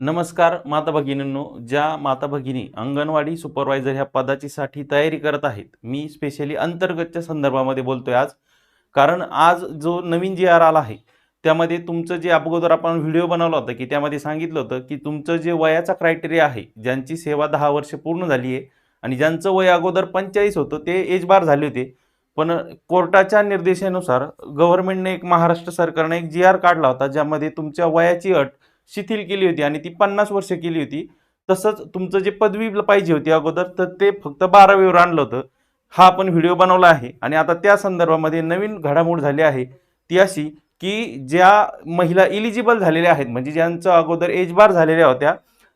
नमस्कार माता भगिनींनो, ज्या माता भगिनी अंगणवाडी सुपरवायझर ह्या पदाची तयारी करत आहेत, मी स्पेशली अंतर्गतच्या संदर्भामध्ये बोलतोय आज. कारण आज जो नवीन जी-आर आला आहे, त्यामध्ये तुमचं जे अगोदर आपण व्हिडिओ बनवला होता, की त्यामध्ये सांगितलं होतं, की तुमचं जे वयाचा क्रायटेरिया आहे, ज्यांची सेवा 10 वर्ष पूर्ण झाली आहे आणि ज्यांचं वय अगोदर 45 होतं, ते एज बार झाले होते. पण कोर्टाच्या निर्देशानुसार गव्हर्नमेंटने महाराष्ट्र सरकारने एक जी-आर काढला होता, ज्यामध्ये तुमच्या वयाची अट शिथिल केली होती आणि ती 50 वर्ष केली होती. तसंच तुमचं जे पदवी पाहिजे होती अगोदर, तर ते फक्त 12वीवर आणलं होतं. हा आपण व्हिडिओ बनवला आहे आणि आता त्या संदर्भामध्ये नवीन घडामोड झाली आहे. ती अशी, की ज्या महिला इलिजिबल झालेल्या आहेत, म्हणजे ज्यांचं अगोदर एज बार झालेल्या होत्या,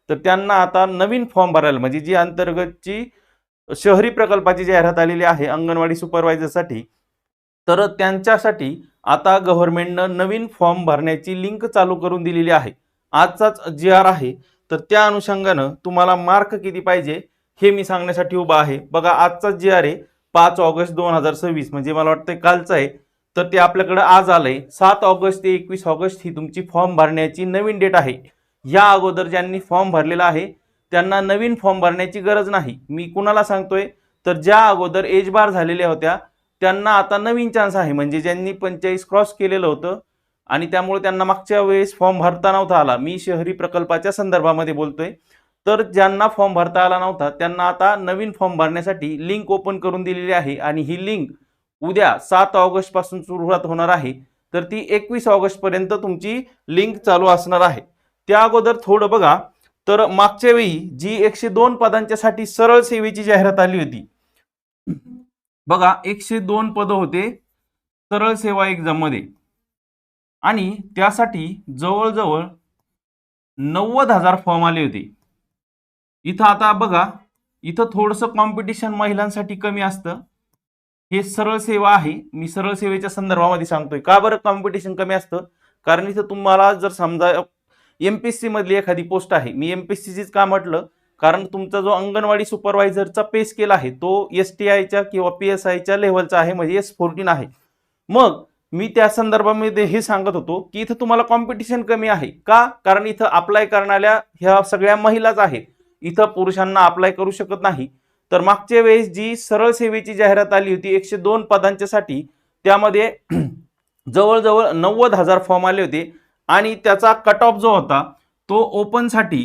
तर त्यांना आता नवीन फॉर्म भरायला, म्हणजे जी अंतर्गतची शहरी प्रकल्पाची जाहिरात आलेली आहे अंगणवाडी सुपरवायझरसाठी, तर त्यांच्यासाठी आता गव्हर्नमेंटनं नवीन फॉर्म भरण्याची लिंक चालू करून दिलेली आहे. आजचाच जी-आर आहे, तर त्या अनुषंगानं तुम्हाला मार्क किती पाहिजे हे मी सांगण्यासाठी उभा आहे. बघा, आजचाच जी-आर आहे 5 ऑगस्ट 2026, म्हणजे मला वाटतं कालचं आहे. तर ते आपल्याकडे आज आलंय. 7 ऑगस्ट ते 21 ऑगस्ट ही तुमची फॉर्म भरण्याची नवीन डेट आहे. या अगोदर ज्यांनी फॉर्म भरलेला आहे त्यांना नवीन फॉर्म भरण्याची गरज नाही. मी कुणाला सांगतोय, तर ज्या अगोदर एज बार झालेल्या होत्या त्यांना आता नवीन चान्स आहे. म्हणजे ज्यांनी 45 क्रॉस केलेलं होतं आणि त्यामुळे त्यांना मागच्या वेळेस फॉर्म भरता नव्हता आला, मी शहरी प्रकल्पाच्या संदर्भामध्ये बोलतोय, तर ज्यांना फॉर्म भरता आला नव्हता त्यांना आता नवीन फॉर्म भरण्यासाठी लिंक ओपन करून दिलेली आहे आणि ही लिंक उद्या 7 ऑगस्ट पासून सुरुवात होणार आहे. तर ती 21 ऑगस्ट पर्यंत तुमची लिंक चालू असणार आहे. त्या अगोदर थोडं बघा, तर मागच्या वेळी जी 102 पदांच्यासाठी सरळ सेवेची जाहिरात आली होती, बघा 102 पद होते सरळ सेवा एक्झाम मध्ये आणि त्यासाठी जवळजवळ 90,000 फॉर्म आले होते. इथं आता बघा, इथं थोडंसं कॉम्पिटिशन महिलांसाठी कमी असतं. हे सरळ सेवा आहे, मी सरळ सेवेच्या संदर्भामध्ये सांगतोय. का बरं कॉम्पिटिशन कमी असतं? कारण इथं तुम्हाला जर समजा एमपीएससी मधली एखादी पोस्ट आहे, मी एमपीएससीचीच का म्हटलं, कारण तुमचा जो अंगणवाडी सुपरवायझरचा पे स्केल आहे तो एसटीआयच्या किंवा पीएसआयच्या लेव्हलचा आहे, म्हणजे S14 आहे. मग मी त्या संदर्भामध्ये हे सांगत होतो, की इथं तुम्हाला कॉम्पिटिशन कमी आहे. का? कारण इथं अप्लाय करणाऱ्या ह्या सगळ्या महिलाच आहेत. इथं पुरुषांना अप्लाय करू शकत नाही. तर मागच्या वेळेस जी सरळ सेवेची जाहिरात आली होती 102 पदांच्यासाठी, त्यामध्ये जवळजवळ 90,000 फॉर्म आले होते आणि त्याचा कट ऑफ जो होता तो ओपनसाठी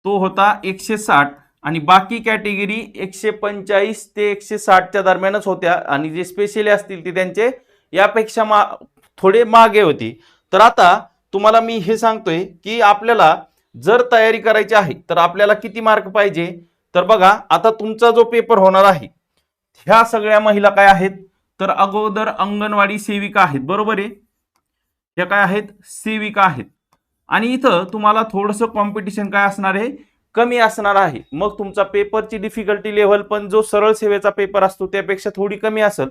तो होता 160 आणि बाकी कॅटेगरी 145 ते 160च्या दरम्यानच होत्या आणि जे स्पेशली असतील ते त्यांचे यापेक्षा थोडे मागे होते. तर आता तुम्हाला मी हे सांगतोय, की आपल्याला जर तयारी करायची आहे तर आपल्याला किती मार्क पाहिजे. तर बघा, आता तुमचा जो पेपर होणार आहे, ह्या सगळ्या महिला काय आहेत, तर अगोदर अंगणवाडी सेविका आहेत, बरोबर आहे. ह्या काय आहेत, सेविका आहेत. आणि इथं तुम्हाला थोडंसं कॉम्पिटिशन काय असणार आहे, कमी असणार आहे. मग तुमचा पेपरची डिफिकल्टी लेव्हल पण जो सरळ सेवेचा पेपर असतो त्यापेक्षा थोडी कमी असेल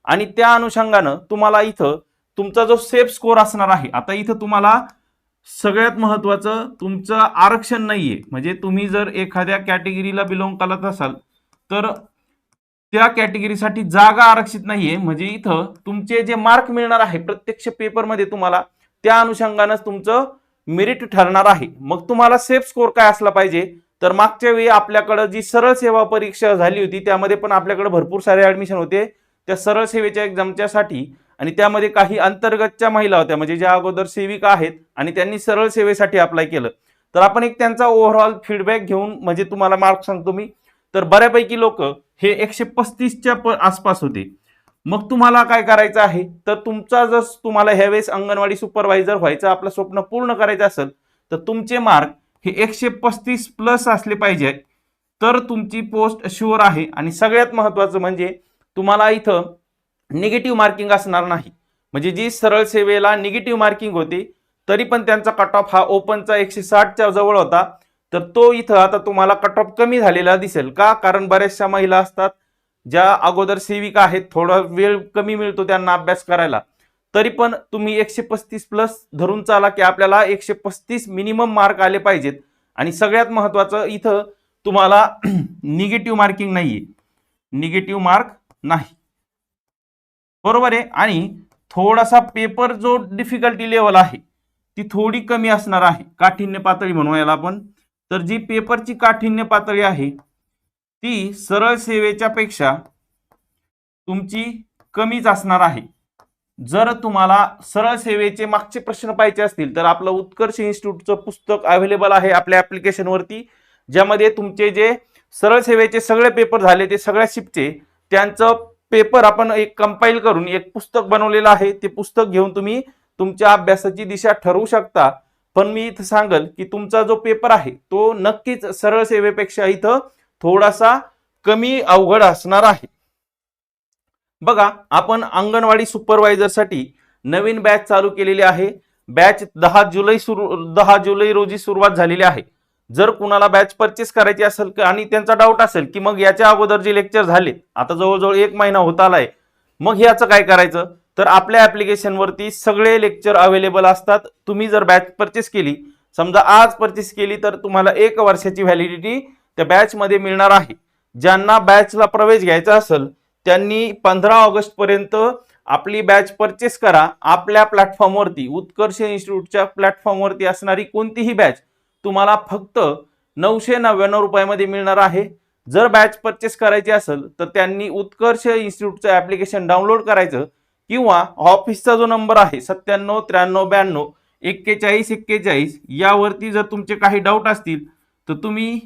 आणि त्या अनुषंगानं तुम्हाला इथं तुमचा जो सेफ स्कोर असणार आहे. आता इथं तुम्हाला सगळ्यात महत्वाचं तुमचं आरक्षण नाहीये, म्हणजे तुम्ही जर एखाद्या कॅटेगरीला बिलॉंग करत असाल तर त्या कॅटेगरीसाठी जागा आरक्षित नाहीये. म्हणजे इथं तुमचे जे मार्क मिळणार आहे प्रत्यक्ष पेपरमध्ये तुम्हाला, त्या अनुषंगानंच तुमचं मेरिट ठरणार आहे. मग तुम्हाला सेफ स्कोर काय असला पाहिजे, तर मागच्या वेळी आपल्याकडं जी सरळ सेवा परीक्षा झाली होती त्यामध्ये पण आपल्याकडे भरपूर सारे ऍडमिशन होते त्या सरळ सेवेच्या एक्झामच्यासाठी, आणि त्यामध्ये काही अंतर्गतच्या महिला होत्या, म्हणजे ज्या अगोदर सेविका आहेत आणि त्यांनी सरळ सेवेसाठी अप्लाय केलं. तर आपण एक त्यांचा ओव्हरऑल फीडबॅक घेऊन म्हणजे तुम्हाला मार्क सांगतो मी. तर बऱ्यापैकी लोक हे 135च्या आसपास होते. मग तुम्हाला काय करायचं आहे, तर तुमचा जर तुम्हाला ह्यावेळेस अंगणवाडी सुपरवायझर व्हायचं आपलं स्वप्न पूर्ण करायचं असेल तर तुमचे मार्क हे 135 प्लस असले पाहिजे, तर तुमची पोस्ट शुअर आहे. आणि सगळ्यात महत्वाचं म्हणजे तुम्हाला इथं निगेटिव्ह मार्किंग असणार नाही. म्हणजे जी सरळ सेवेला निगेटिव्ह मार्किंग होती तरी पण त्यांचा कट ऑफ हा ओपनचा 160च्या जवळ होता, तर तो इथं आता तुम्हाला कट ऑफ कमी झालेला दिसेल. का? कारण बऱ्याचशा महिला असतात ज्या अगोदर सेविका आहेत, थोडा वेळ कमी मिळतो त्यांना अभ्यास करायला, तरी पण तुम्ही 135 प्लस धरून चाला, की आपल्याला 135 मिनिमम मार्क आले पाहिजेत. आणि सगळ्यात महत्वाचं इथं तुम्हाला निगेटिव्ह मार्किंग नाहीये, निगेटिव्ह मार्क नाही, बरोबर आहे. आणि थोडासा पेपर जो डिफिकल्टी लेवल आहे ती थोडी कमी असणार आहे, काठिण्य पातळी म्हणू याला आपण. तर जी पेपरची काठिण्य पातळी आहे ती सरळ सेवेच्या पेक्षा तुमची कमीच असणार आहे. जर तुम्हाला सरळ सेवेचे मागचे प्रश्न पाहिजे असतील तर आपलं उत्कर्ष इन्स्टिट्यूटचं पुस्तक अवेलेबल आहे आपल्या ऍप्लिकेशनवरती, ज्यामध्ये तुमचे जे सरळ सेवेचे सगळे पेपर झाले ते सगळ्या शिफ्टचे त्यांचं पेपर आपण एक कंपाईल करून एक पुस्तक बनवलेलं आहे. ते पुस्तक घेऊन तुम्ही तुमच्या अभ्यासाची दिशा ठरवू शकता. पण मी इथं सांगल की तुमचा जो पेपर आहे तो नक्कीच सरळ सेवेपेक्षा इथं थोडासा कमी अवघड असणार आहे. बघा, आपण अंगणवाडी सुपरवायझरसाठी नवीन बॅच चालू केलेली आहे. बॅच 10 जुलै रोजी सुरुवात झालेली आहे. जर कुणाला बॅच परचेस करायची असेल आणि त्यांचा डाऊट असेल की मग याच्या अगोदर जे लेक्चर झाले, आता जवळजवळ 1 महिना होत आलाय, मग याचं काय करायचं, तर आपल्या ऍप्लिकेशनवरती सगळे लेक्चर अवेलेबल असतात. तुम्ही जर बॅच परचेस केली, समजा आज परचेस केली, तर तुम्हाला 1 वर्षाची व्हॅलिडिटी त्या बॅचमध्ये मिळणार आहे. ज्यांना बॅचला प्रवेश घ्यायचा असेल त्यांनी 15 ऑगस्ट पर्यंत आपली बॅच परचेस करा. आपल्या प्लॅटफॉर्मवरती, उत्कर्ष इन्स्टिट्यूटच्या प्लॅटफॉर्मवरती असणारी कोणतीही बॅच तुम्हाला फक्त 999 रुपयामध्ये मिळणार आहे. जर बॅच परचेस करायची असेल तर त्यांनी उत्कर्ष इन्स्टिट्यूटचं ऍप्लिकेशन डाउनलोड करायचं किंवा ऑफिसचा जो नंबर आहे 9793924141 यावरती जर तुमचे काही डाऊट असतील तर तुम्ही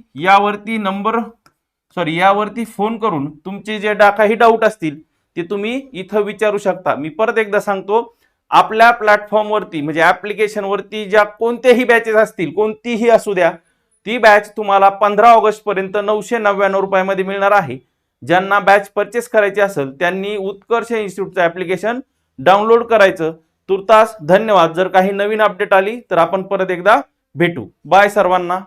यावरती फोन करून तुमचे जे काही डाऊट असतील ते तुम्ही इथं विचारू शकता. मी परत एकदा सांगतो, आपल्या प्लॅटफॉर्मवरती म्हणजे ऍप्लिकेशनवरती ज्या कोणत्याही बॅचेस असतील, कोणतीही असू द्या, ती बॅच तुम्हाला 15 ऑगस्ट पर्यंत 999 रुपयामध्ये मिळणार आहे. ज्यांना बॅच परचेस करायची असेल त्यांनी उत्कर्ष इन्स्टिट्यूटचं ऍप्लिकेशन डाउनलोड करायचं. तुर्तास धन्यवाद. जर काही नवीन अपडेट आली तर आपण परत एकदा भेटू. बाय सर्वांना.